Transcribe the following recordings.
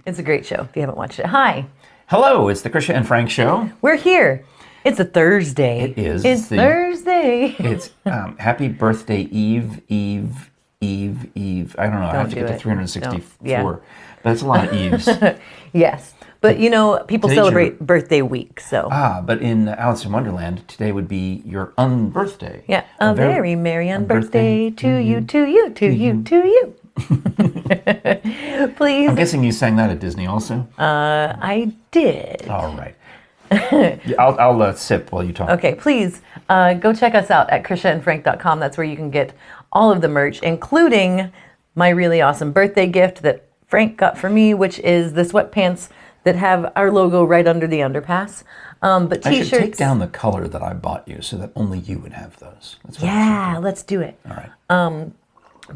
It's a great show if you haven't watched it. Hi. Hello, it's the Krisha and Frank show. We're here. It's a Thursday. It is. It's Thursday. It's happy birthday Eve. I don't know. I have to get to 364. Yeah. But that's a lot of Eves. Yes. But people Today's celebrate birthday week, so. But in Alice in Wonderland, today would be your unbirthday. Yeah. A very merry unbirthday to you, to you, to you, to you. Please. I'm guessing you sang that at Disney also? I did. All right. I'll sip while you talk. Okay, please go check us out at krishaandfrank.com. That's where you can get all of the merch, including my really awesome birthday gift that Frank got for me, which is the sweatpants that have our logo right under the underpass. But t-shirts. I should take down the color that I bought you so that only you would have those. That's what let's do it. All right.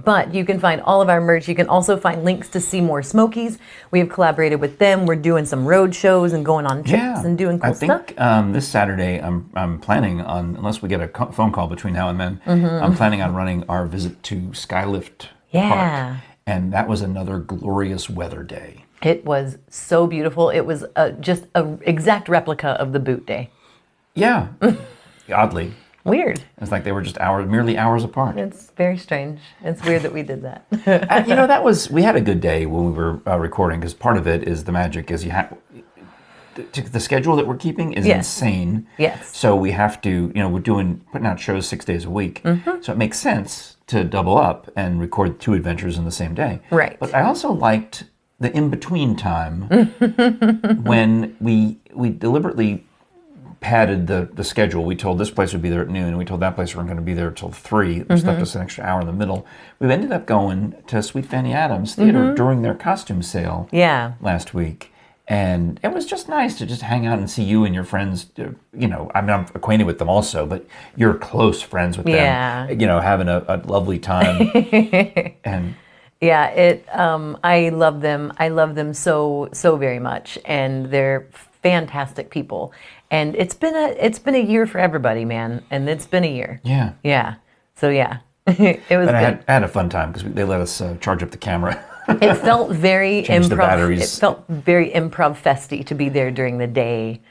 But you can find all of our merch. You can also find links to See More Smokies. We have collaborated with them. We're doing some road shows and going on trips and doing cool stuff. I think this Saturday I'm planning on, unless we get a phone call between now and then, I'm planning on running our visit to Skylift Park. And that was another glorious weather day. It was so beautiful. It was just an exact replica of the boot day. Yeah, oddly. Weird. It's like they were just merely hours apart. It's very strange. It's weird that we did that. We had a good day when we were recording, because part of it is the magic is the schedule that we're keeping is insane. Yes. So we have to, we're putting out shows 6 days a week. So it makes sense to double up and record 2 adventures in the same day. Right. But I also liked the in-between time when we deliberately padded the schedule. We told this place would be there at noon, and we told that place we weren't going to be there till 3. Which left us an extra hour in the middle. We ended up going to Sweet Fanny Adams Theater during their costume sale last week. And it was just nice to just hang out and see you and your friends. I'm acquainted with them also, but you're close friends with them. Having a lovely time. And I love them. I love them so very much, and they're fantastic people. And it's been a year for everybody, man. And it's been a year. Yeah. Yeah. So it was good. I had a fun time because they let us charge up the camera. It felt very Change the improv. batteries. It felt very improv festy to be there during the day.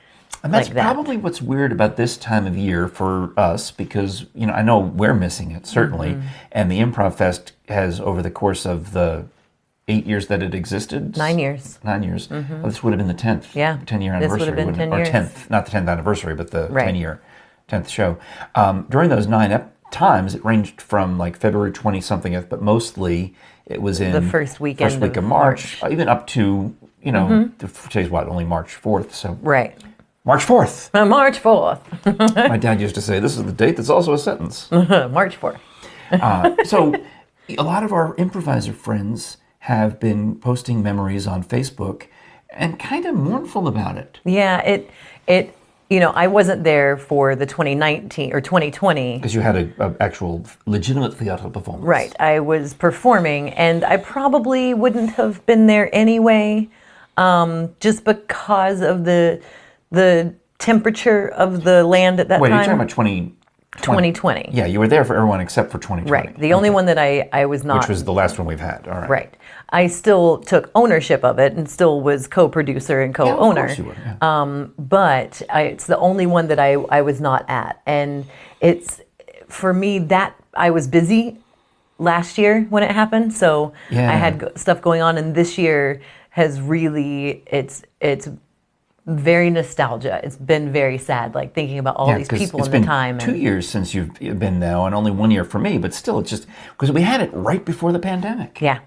And that's probably what's weird about this time of year for us, because I know we're missing it certainly, and the Improv Fest has, over the course of the 8 years that it existed, 9 years. 9 years. Well, this would have been the 10th. 10-year anniversary. This would have been 10 years. Or 10th, not the 10th anniversary, but the 10th show. During those 9 times, it ranged from like February 20-something, but mostly it was in the first week of March, even up to today's only March 4th. So March 4th. March 4th. My dad used to say, this is the date that's also a sentence. March 4th. So a lot of our improviser friends have been posting memories on Facebook and kind of mournful about it. Yeah, I wasn't there for the 2019 or 2020. Because you had an actual legitimate theatrical performance. Right. I was performing, and I probably wouldn't have been there anyway, just because of the temperature of the land at that time. Wait, you're talking about 2020. Yeah, you were there for everyone except for 2020. Right. The only one that I was not. Which was the last one we've had. All right. Right. I still took ownership of it and still was co-producer and co-owner. Of course you were. Yeah. But it's the only one that I was not at. And it's, for me, that I was busy last year when it happened. So I had stuff going on. And this year has really, it's very nostalgia. It's been very sad, like thinking about all these people in the time. It's been 2 years since you've been now, and only 1 year for me, but still, it's just, because we had it right before the pandemic. Yeah.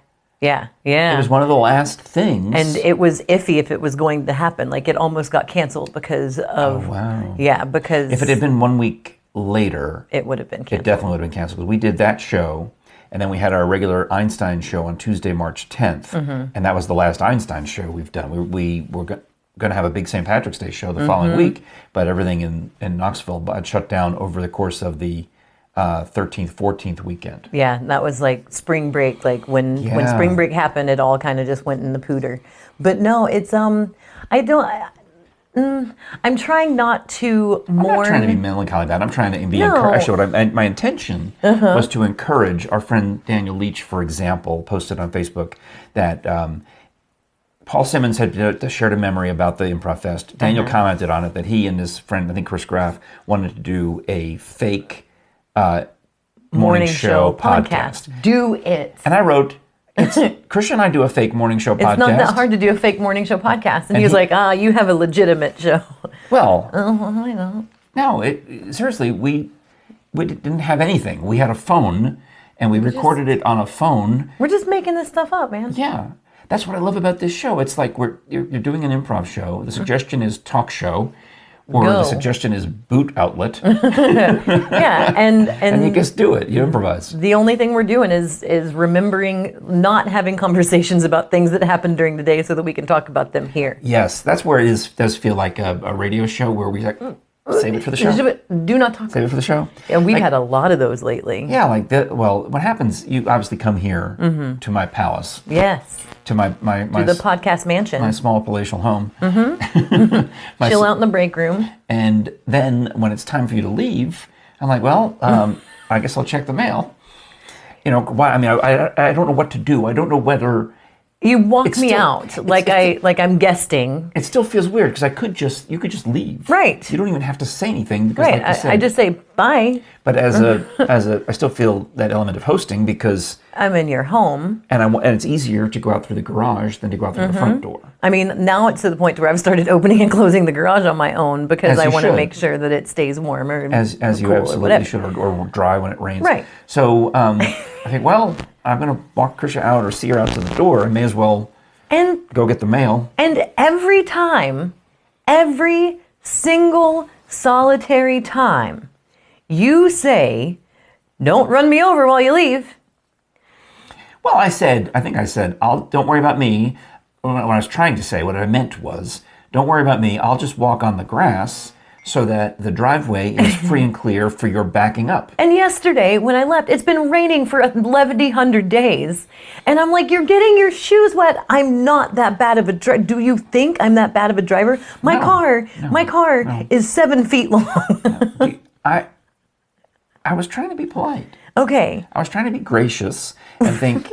It was one of the last things. And it was iffy if it was going to happen. Like, it almost got canceled because of... Oh, wow. Yeah, because... If it had been 1 week later... It would have been canceled. It definitely would have been canceled. We did that show, and then we had our regular Einstein show on Tuesday, March 10th, and that was the last Einstein show we've done. We were going to have a big St. Patrick's Day show the following week, but everything in Knoxville had shut down over the course of the 13th, 14th weekend. Yeah, that was like spring break. Like when spring break happened, it all kind of just went in the pooter. But no, it's I'm trying not to mourn. I'm not trying to be melancholy about it. I'm trying to be encouraged. Actually, my intention was to encourage our friend Daniel Leach, for example, posted on Facebook that Paul Simmons had shared a memory about the Improv Fest. Daniel commented on it that he and his friend, I think Chris Graf, wanted to do a fake morning show podcast. Do it. And I wrote, Krisha and I do a fake morning show podcast. It's not that hard to do a fake morning show podcast. And he was like, you have a legitimate show. Well, I know. No, seriously, we didn't have anything. We had a phone, and we recorded it on a phone. We're just making this stuff up, man. Yeah. That's what I love about this show. It's like you're doing an improv show. The suggestion is talk show, or the suggestion is boot outlet. Yeah, and you just do it. You improvise. The only thing we're doing is remembering not having conversations about things that happened during the day so that we can talk about them here. Yes, that's where it does feel like a radio show where we like save it for the show. Do not talk. Save it for the show. And we've had a lot of those lately. Yeah, what happens? You obviously come here to my palace. Yes. To my the podcast mansion. My small palatial home. Chill out in the break room. And then when it's time for you to leave, I'm like, well, I guess I'll check the mail. You know, why? I mean, I don't know what to do. I don't know whether you walk me out like I'm guesting. It still feels weird because you could just leave. Right. You don't even have to say anything because, right. Like you said, I just say bye. But I still feel that element of hosting because I'm in your home, and it's easier to go out through the garage than to go out through the front door. I mean, now it's to the point where I've started opening and closing the garage on my own because I want to make sure that it stays warm or as you cool absolutely should, or dry when it rains. Right. So I think, well, I'm going to walk Krisha out or see her out to the door. I may as well go get the mail. And every time, every single solitary time, you say, "Don't run me over while you leave." Well, I think I said, don't worry about me. When I was trying to say, what I meant was, don't worry about me. I'll just walk on the grass so that the driveway is free and clear for your backing up. And yesterday, when I left, it's been raining for 1,100 days. And I'm like, you're getting your shoes wet. I'm not that bad of a driver. Do you think I'm that bad of a driver? My car is 7 feet long. I was trying to be polite. Okay. I was trying to be gracious and think,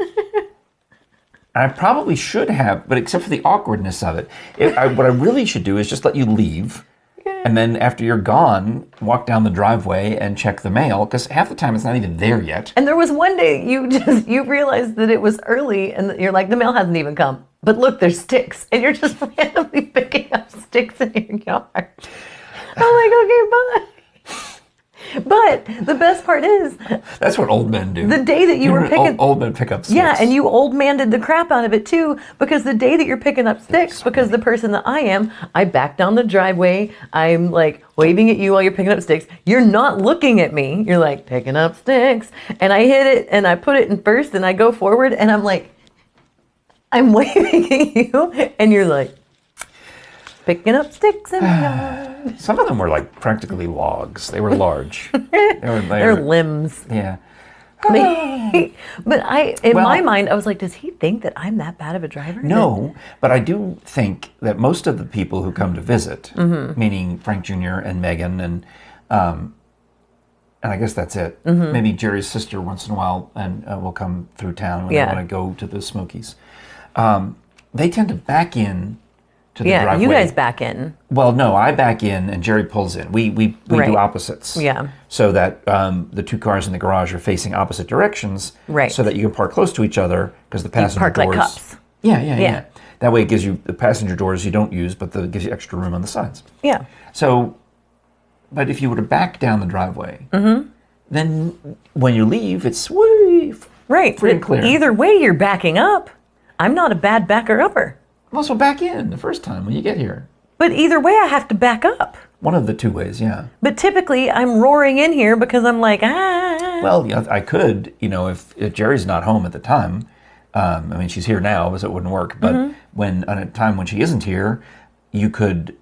I probably should have, but except for the awkwardness of it. What I really should do is just let you leave. And then after you're gone, walk down the driveway and check the mail, because half the time it's not even there yet. And there was one day you realized that it was early and you're like, the mail hasn't even come. But look, there's sticks. And you're just randomly picking up sticks in your yard. I'm like, okay, bye. But the best part is... That's what old men do. The day that you were picking... Old men pick up sticks. Yeah, and you old man did the crap out of it too, because the day that you're picking up sticks, because the person that I am, I back down the driveway, I'm like waving at you while you're picking up sticks. You're not looking at me. You're like, picking up sticks. And I hit it, and I put it in first, and I go forward, and I'm like, I'm waving at you, and you're like, picking up sticks in the yard. Some of them were like practically logs. They were large. They're limbs. Yeah. But in my mind, I was like, does he think that I'm that bad of a driver? No, but I do think that most of the people who come to visit, meaning Frank Jr. and Megan, and I guess that's it. Maybe Jerry's sister once in a while and will come through town when they want to go to the Smokies. They tend to back in to the driveway. You guys back in. Well, no, I back in and Jerry pulls in. We do opposites. Yeah. So that the two cars in the garage are facing opposite directions. Right. So that you can park close to each other because the passenger doors. Like cups. Yeah. That way it gives you the passenger doors you don't use, but it gives you extra room on the sides. Yeah. So, but if you were to back down the driveway, then when you leave, it's free and clear. Either way, you're backing up. I'm not a bad backer-upper. Well, so back in the first time when you get here. But either way, I have to back up. One of the two ways, yeah. But typically, I'm roaring in here because I'm like, Well, yeah, I could, if Jerry's not home at the time. I mean, she's here now, so it wouldn't work. But at a time when she isn't here, you could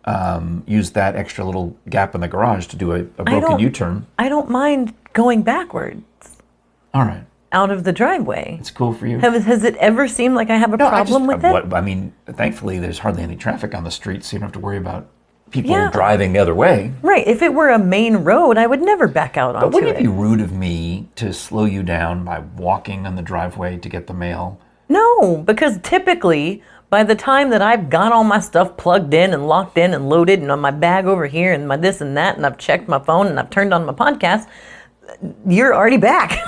use that extra little gap in the garage to do a broken U-turn. I don't mind going backwards. All right. Out of the driveway. It's cool for you. Has it ever seemed like I have a problem with it? I mean, thankfully, there's hardly any traffic on the street, so you don't have to worry about people driving the other way. Right. If it were a main road, I would never back out onto it. But wouldn't it be rude of me to slow you down by walking on the driveway to get the mail? No, because typically, by the time that I've got all my stuff plugged in and locked in and loaded and on my bag over here and my this and that, and I've checked my phone and I've turned on my podcast, you're already back.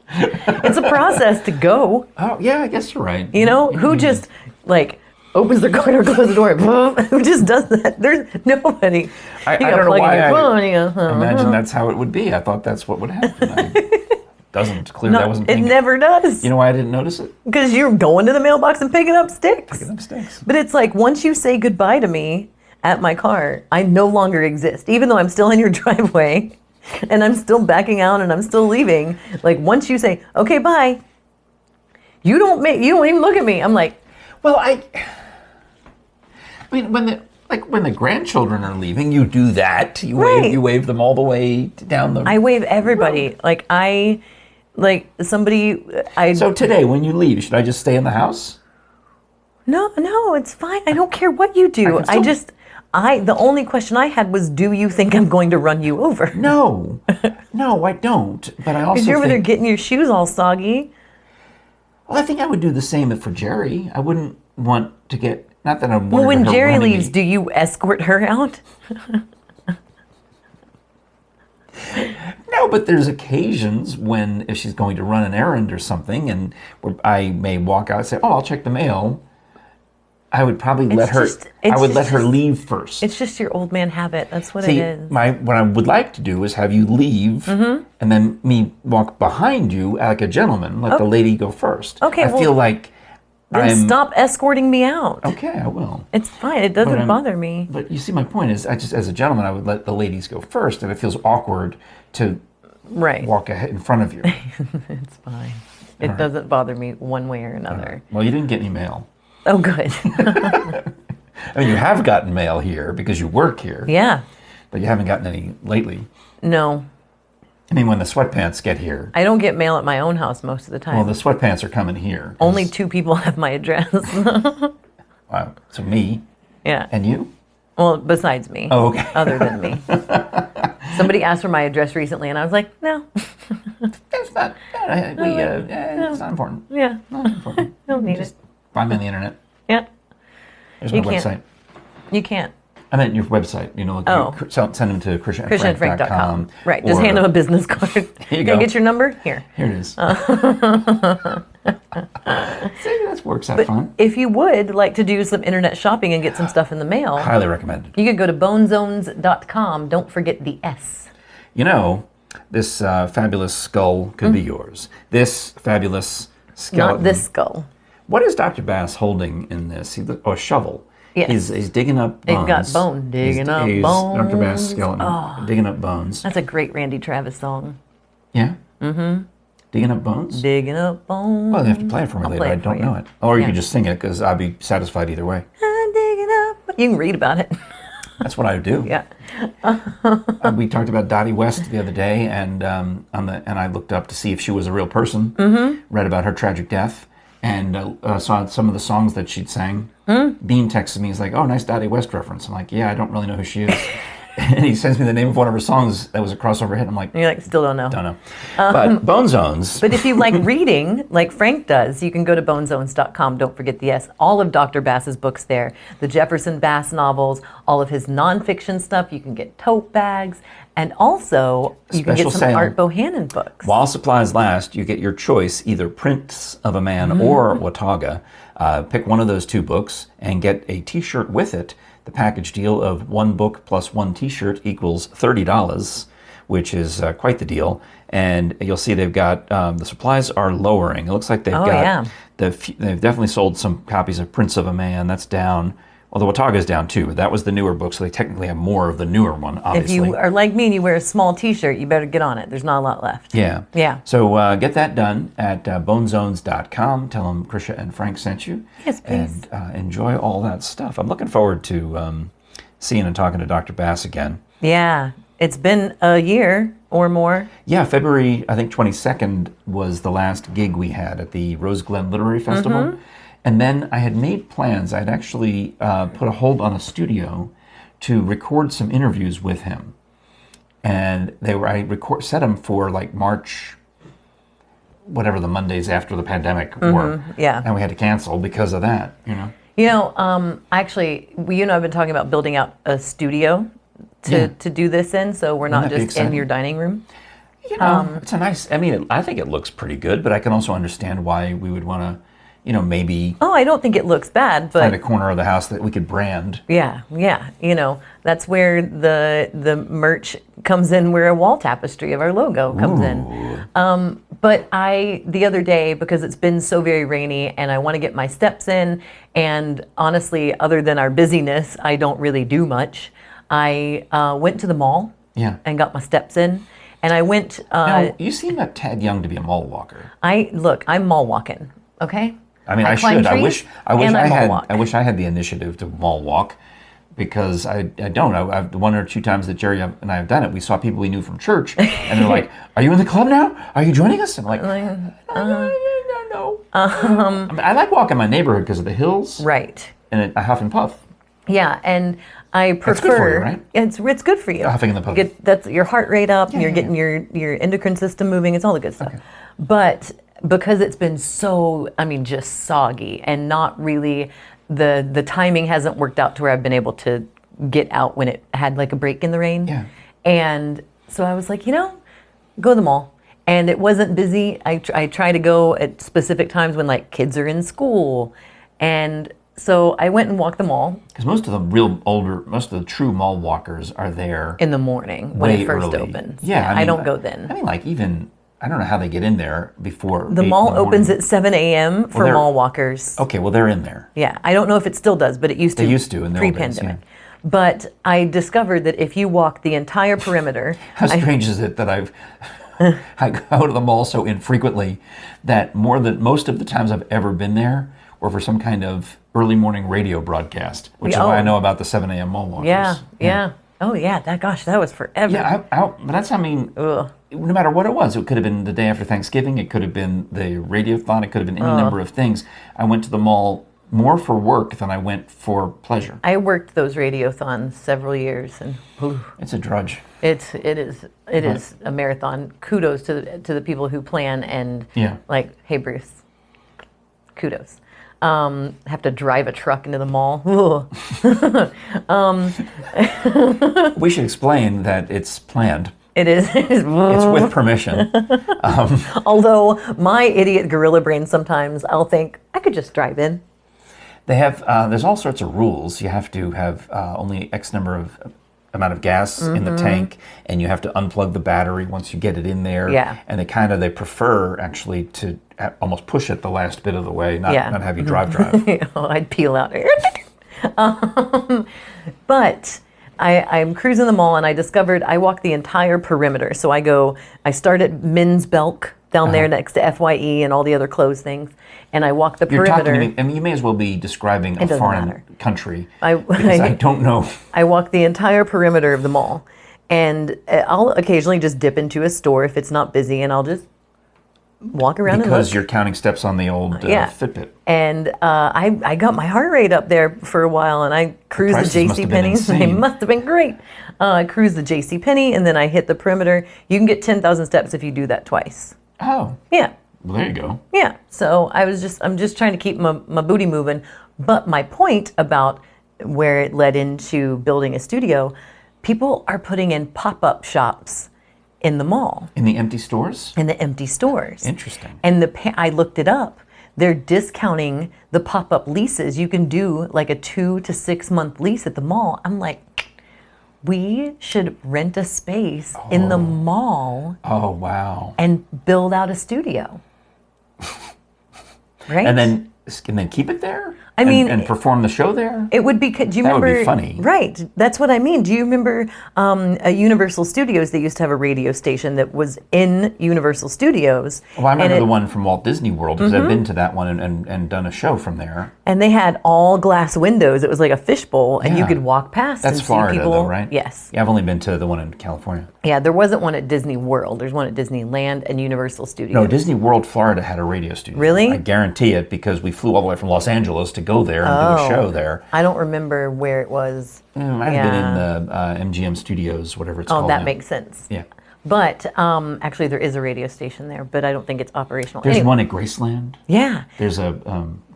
It's a process to go. Oh, yeah, I guess you're right. You know, who just, like, opens their car or closes the door? Who just does that? There's nobody. I don't know why I imagine that's how it would be. I thought that's what would happen. I wasn't thinking. It never does. You know why I didn't notice it? Because you're going to the mailbox and picking up sticks. Picking up sticks. But it's like, once you say goodbye to me at my car, I no longer exist. Even though I'm still in your driveway and I'm still backing out and I'm still leaving. Like, once you say, okay, bye, you don't even look at me. I'm like, well, I mean, when the grandchildren are leaving, you do that. You wave them all the way down the. I wave everybody. Road. So today, when you leave, should I just stay in the house? No, it's fine. I don't care what you do. The only question I had was, do you think I'm going to run you over? No, I don't. But I also because you're over there getting your shoes all soggy. Well, I think I would do the same for Jerry. I wouldn't want to get. Not that I'm. Well, when Jerry leaves, do you escort her out? No, but there's occasions when if she's going to run an errand or something, and I may walk out and say, "Oh, I'll check the mail." I would probably let her leave first. It's just your old man habit. That's what it is. What I would like to do is have you leave, and then me walk behind you like a gentleman. Let the lady go first. Okay. I feel like. Then stop escorting me out. Okay, I will. It's fine. It doesn't bother me. But you see, my point is, as a gentleman, I would let the ladies go first, and it feels awkward to walk ahead in front of you. It's fine. It doesn't bother me one way or another. Right. Well, you didn't get any mail. Oh, good. I mean, you have gotten mail here because you work here. Yeah. But you haven't gotten any lately. No. I mean, when the sweatpants get here. I don't get mail at my own house most of the time. Well, the sweatpants are coming here. Only 2 people have my address. Wow. So me. Yeah. And you? Well, besides me. Oh, okay. Other than me. Somebody asked for my address recently, and I was like, no. It's not. It's not important. Yeah. Not important. Don't need it. Find me on the internet. Yeah. There's my website. You can't. I meant your website. Send them to KrishaFrank.com. Right. Just hand them a business card. Here you go. go. Get your number? Here. Here it is. See, that works out fun. If you would like to do some internet shopping and get some stuff in the mail, highly recommended. You could go to bonezones.com. Don't forget the S. You know, this fabulous skull could be yours. This fabulous skeleton. Not this skull. What is Dr. Bass holding in this? A shovel. Yes. He's digging up bones. They've got bone. Digging up bones. Dr. Bass skeleton. Digging up bones. That's a great Randy Travis song. Yeah? Mm-hmm. Digging up bones? Digging up bones. Well, they have to play it for me later. I don't know it. Or you could just sing it because I'll be satisfied either way. I'm digging up. You can read about it. That's what I do. Yeah. We talked about Dottie West the other day, and I looked up to see if she was a real person. Mm-hmm. Read about her tragic death. And saw some of the songs that she'd sang. Bean texted me. He's like, "Oh, nice Dottie West reference." I'm like, "Yeah, I don't really know who she is." And he sends me the name of one of her songs that was a crossover hit. I'm like, you're like, still don't know. Don't know. But Bone Zones. But if you like reading, like Frank does, you can go to bonezones.com. Don't forget the S. All of Dr. Bass's books there. The Jefferson Bass novels, all of his nonfiction stuff. You can get tote bags. And also, you can get some Art Bohannon books. While supplies last, you get your choice, either Prince of a Man or Watauga. Pick one of those 2 books and get a T-shirt with it. The package deal of 1 book plus 1 T-shirt equals $30, which is quite the deal. And you'll see they've got, the supplies are lowering. It looks like they've they've definitely sold some copies of Prince of a Man. That's down. Well, the Watauga is down too, but that was the newer book, so they technically have more of the newer one, obviously. If you are like me and you wear a small T-shirt, you better get on it. There's not a lot left. Yeah. Yeah. So get that done at bonezones.com. Tell them Krisha and Frank sent you. Yes, please. And enjoy all that stuff. I'm looking forward to seeing and talking to Dr. Bass again. Yeah. It's been a year or more. Yeah, February, I think 22nd was the last gig we had at the Rose Glen Literary Festival. Mm-hmm. And then I had made plans. I had actually put a hold on a studio to record some interviews with him. And I set them for like March whatever the Mondays after the pandemic were. Yeah. And we had to cancel because of that, Actually, you and I have been talking about building out a studio to do this in, so we're not just in your dining room. It's a nice, I think it looks pretty good, but I can also understand why we would want to, maybe... Oh, I don't think it looks bad, but... find a corner of the house that we could brand. Yeah. That's where the merch comes in, where a wall tapestry of our logo comes in. But the other day, because it's been so very rainy and I want to get my steps in, and honestly, other than our busyness, I don't really do much. I went to the mall and got my steps in. And I went... now, you seem a tad young to be a mall walker. I'm mall walking, okay? I should. I wish I had the initiative to mall walk, because I don't. I've one or two times that Jerry and I have done it. We saw people we knew from church, and they're like, "Are you in the club now? Are you joining us?" I'm like, "No." I like walking my neighborhood because of the hills, right? And I huff and puff. Yeah, and I prefer. It's good for you, right? It's good for you. Huffing and the puffing. That's your heart rate up. And you're getting your endocrine system moving. It's all the good stuff. Okay. But because it's been so, just soggy, and not really, the timing hasn't worked out to where I've been able to get out when it had like a break in the rain. Yeah. And so I was like, go to the mall. And it wasn't busy. I try to go at specific times when like kids are in school. And so I went and walked the mall. Because most of the true mall walkers are there in the morning when it first early. Opens. Yeah, I don't go then. I don't know how they get in there before. The mall opens at 7 a.m. for mall walkers. Okay, well, they're in there. Yeah, I don't know if it still does, but it used to. They used to in the pre-pandemic. But I discovered that if you walk the entire perimeter... How strange is it that I go to the mall so infrequently that most of the times I've ever been there were for some kind of early morning radio broadcast, which is why I know about the 7 a.m. mall walkers. Yeah. Oh, yeah. That was forever. Yeah, but that's, Ugh. No matter what it was, it could have been the day after Thanksgiving, it could have been the radiothon, it could have been any number of things. I went to the mall more for work than I went for pleasure. I worked those radiothons several years, and it's a drudge. It is a marathon. Kudos to the people who plan and like, hey Bruce, kudos. Have to drive a truck into the mall. We should explain that it's planned. It is. It's with permission. Although my idiot gorilla brain, sometimes I'll think I could just drive in. They have. There's all sorts of rules. You have to have only X number of amount of gas in the tank, and you have to unplug the battery once you get it in there. Yeah. And they prefer actually to almost push it the last bit of the way, not have you drive. I'd peel out. But I'm cruising the mall, and I discovered I walk the entire perimeter. So I start at Men's Belk down there next to FYE and all the other clothes things, and I walk the perimeter. You're talking, you may as well be describing a foreign country, because I don't know. I walk the entire perimeter of the mall, and I'll occasionally just dip into a store if it's not busy, and I'll just walk around because you're counting steps on the old Fitbit. And I got my heart rate up there for a while, and I cruised the JCPenney's. They must have been great. I cruised the JCPenney, and then I hit the perimeter. You can get 10,000 steps if you do that twice. Oh. Yeah. Well, there you go. Yeah. So I'm just trying to keep my booty moving. But my point about where it led into building a studio, people are putting in pop-up shops in the mall. In the empty stores? In the empty stores. Interesting. And I looked it up. They're discounting the pop-up leases. You can do like a 2 to 6 month lease at the mall. I'm like, we should rent a space in the mall. Oh, wow. And build out a studio. Right? And then keep it there? I mean, and perform the show there? It would be. Do you remember? That would be funny. Right. That's what I mean. Do you remember Universal Studios? They used to have a radio station that was in Universal Studios. Well, I remember the one from Walt Disney World, because I've been to that one and done a show from there. And they had all glass windows. It was like a fishbowl, and you could walk past and see people. That's Florida, though, right? Yes. Yeah, I've only been to the one in California. Yeah, there wasn't one at Disney World. There's one at Disneyland and Universal Studios. No, Disney World, Florida had a radio studio. Really? I guarantee it, because we flew all the way from Los Angeles to go there and do a show there. I don't remember where it was. It might have been in the MGM Studios, whatever it's called. Oh, that makes sense. Yeah. But actually, there is a radio station there, but I don't think it's operational. There's Anyway, one at Graceland. Yeah. There's a.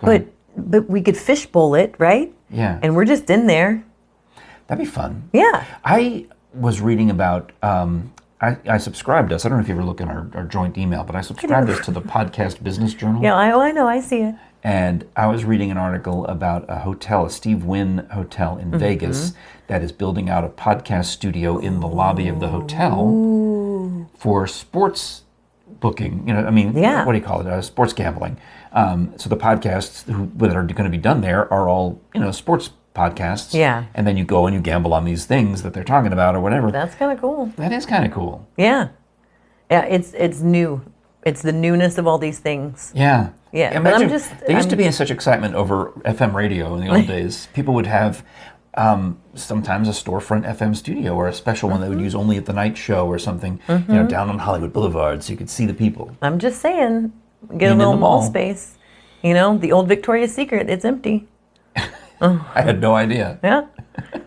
But we could fishbowl it, right? Yeah. And we're just in there. That'd be fun. Yeah. I was reading about. I subscribed us. I don't know if you ever look in our joint email, but I subscribed us to the Podcast Business Journal. Yeah, I know. I see it. And I was reading an article about a hotel, a Steve Wynn hotel in Vegas, that is building out a podcast studio in the lobby of the hotel for sports booking. What do you call it? Sports gambling. So the podcasts that are going to be done there are all, sports podcasts. Yeah. And then you go and you gamble on these things that they're talking about or whatever. That's kind of cool. That is kind of cool. Yeah. Yeah, it's new. It's the newness of all these things. Yeah. Yeah, Imagine, but there used to be such excitement over FM radio in the old days. People would have sometimes a storefront FM studio or a special one they would use only at the night show or something, down on Hollywood Boulevard so you could see the people. I'm just saying, get a little mall space. The old Victoria's Secret, it's empty. I had no idea. Yeah.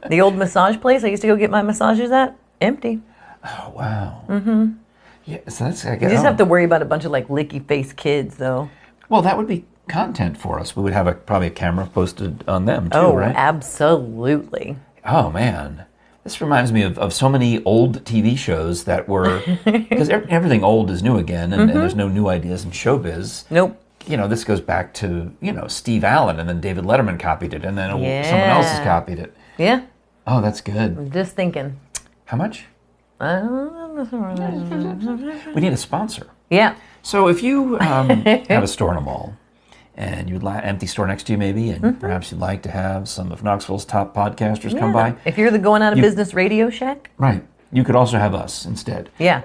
The old massage place I used to go get my massages at, empty. Oh, wow. Mm-hmm. Yeah, so that's, I guess. You just have to worry about a bunch of licky-faced kids, though. Well, that would be content for us. We would have probably a camera posted on them, too, right? Oh, absolutely. Oh, man. This reminds me of so many old TV shows that were... Because everything old is new again, and there's no new ideas in showbiz. Nope. This goes back to, Steve Allen, and then David Letterman copied it, and then someone else has copied it. Yeah. Oh, that's good. I'm just thinking. How much? We need a sponsor. Yeah. So if you have a store in a mall, and you'd like an empty store next to you maybe, and perhaps you'd like to have some of Knoxville's top podcasters come by. If you're the going out of business Radio Shack. Right. You could also have us instead. Yeah.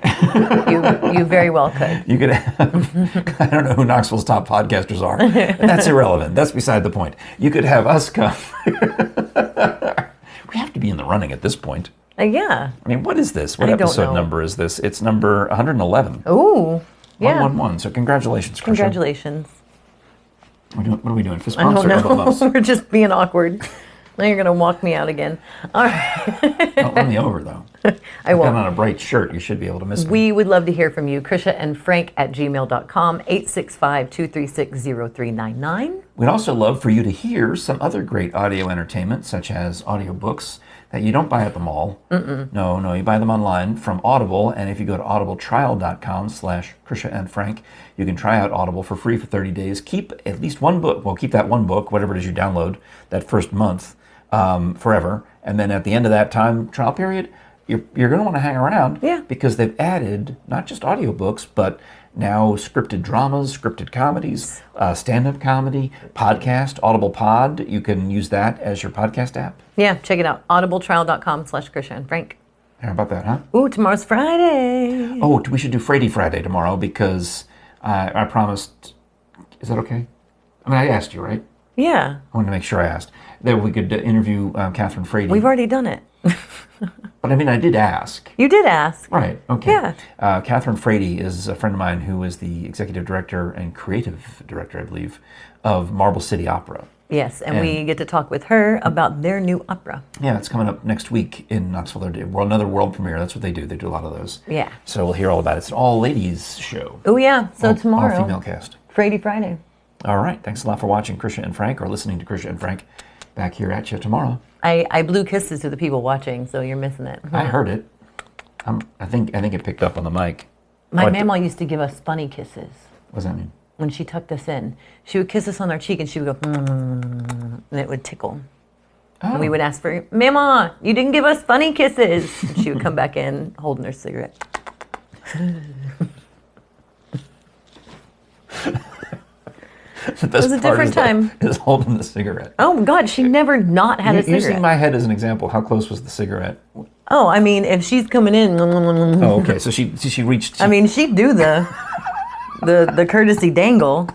You very well could. You could have, I don't know who Knoxville's top podcasters are. That's irrelevant. That's beside the point. You could have us come. We have to be in the running at this point. Yeah. I mean, what is this? What episode number is this? It's number 111. Ooh. Yeah. 111. So congratulations, Krisha. Congratulations. What are we doing? Fist I bumps don't or elbow know. bumps? We're just being awkward. Now you're going to walk me out again. All right. Don't run me over, though. I won't. I've got on a bright shirt. You should be able to miss me. We would love to hear from you. Krisha and Frank at gmail.com, 865-236-0399. We'd also love for you to hear some other great audio entertainment, such as audiobooks that you don't buy at the mall. No, you buy them online from Audible. And if you go to audibletrial.com/Krisha and Frank, you can try out Audible for free for 30 days. Keep at least one book. Well, keep that one book, whatever it is you download, that first month, forever. And then at the end of that trial period, you're going to want to hang around. Yeah. Because they've added not just audiobooks, but now scripted dramas, scripted comedies, stand-up comedy, podcast, Audible Pod. You can use that as your podcast app. Yeah, check it out. audibletrial.com/Krisha and Frank. How about that, huh? Ooh, tomorrow's Friday. Oh, we should do Friday tomorrow because I promised. Is that okay? I mean, I asked you, right? Yeah. I wanted to make sure I asked. That we could interview Catherine Frady. We've already done it. But I mean, I did ask. You did ask. Right, okay. Yeah. Catherine Frady is a friend of mine who is the executive director and creative director, I believe, of Marble City Opera. Yes, and we get to talk with her about their new opera. Yeah, it's coming up next week in Knoxville. They're doing another world premiere. That's what they do. They do a lot of those. Yeah. So we'll hear all about it. It's an all-ladies show. Oh, yeah. So tomorrow. All-female cast. Friday. All right. Thanks a lot for watching Krisha and Frank, or listening to Krisha and Frank. Back here at you tomorrow. I blew kisses to the people watching, so you're missing it. I heard it. I think it picked up on the mic. My mama used to give us funny kisses. What does that mean? When she tucked us in, she would kiss us on our cheek and she would go, and it would tickle. Oh. And we would ask for, Mama, you didn't give us funny kisses. And she would come back in holding her cigarette. The best it was a part different time. Is holding the cigarette. Oh, God, she never not had a cigarette. Using my head as an example, how close was the cigarette? Oh, I mean, if she's coming in. Oh, okay. So she reached. I mean, she'd do the courtesy dangle.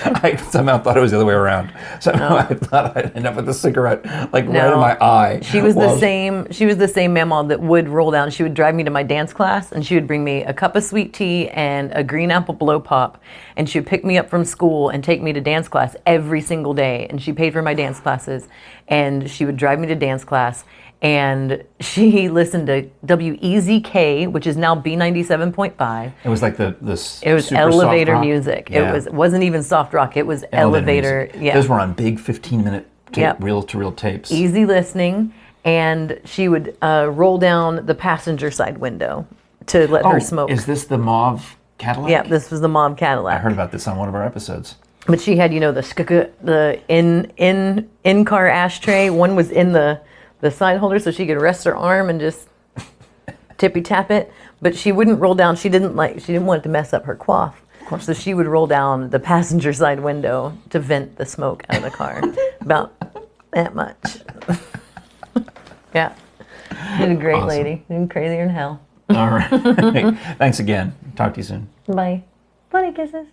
I somehow thought it was the other way around. Somehow I thought I'd end up with a cigarette right in my eye. She was the same. She was the same mama that would roll down. She would drive me to my dance class, and she would bring me a cup of sweet tea and a green apple blow pop, and she would pick me up from school and take me to dance class every single day. And she paid for my dance classes, and she would drive me to dance class. and she listened to WEZK, which is now B97.5. It was like it was super elevator soft rock. music. Yeah. It wasn't even soft rock. It was elevator. Yeah, those were on big 15-minute Yep. reel-to-reel tapes. Easy listening, and she would roll down the passenger side window to let her smoke. Is this the mauve Cadillac? Yeah, this was the mauve Cadillac. I heard about this on one of our episodes. But she had, the in-car ashtray. One was in the side holder, so she could rest her arm and just tippy tap it. But she wouldn't roll down. She didn't want it to mess up her quaff. So she would roll down the passenger side window to vent the smoke out of the car. About that much. Yeah. She's a great lady. She's crazier than hell. All right. Thanks again. Talk to you soon. Bye. Bunny kisses.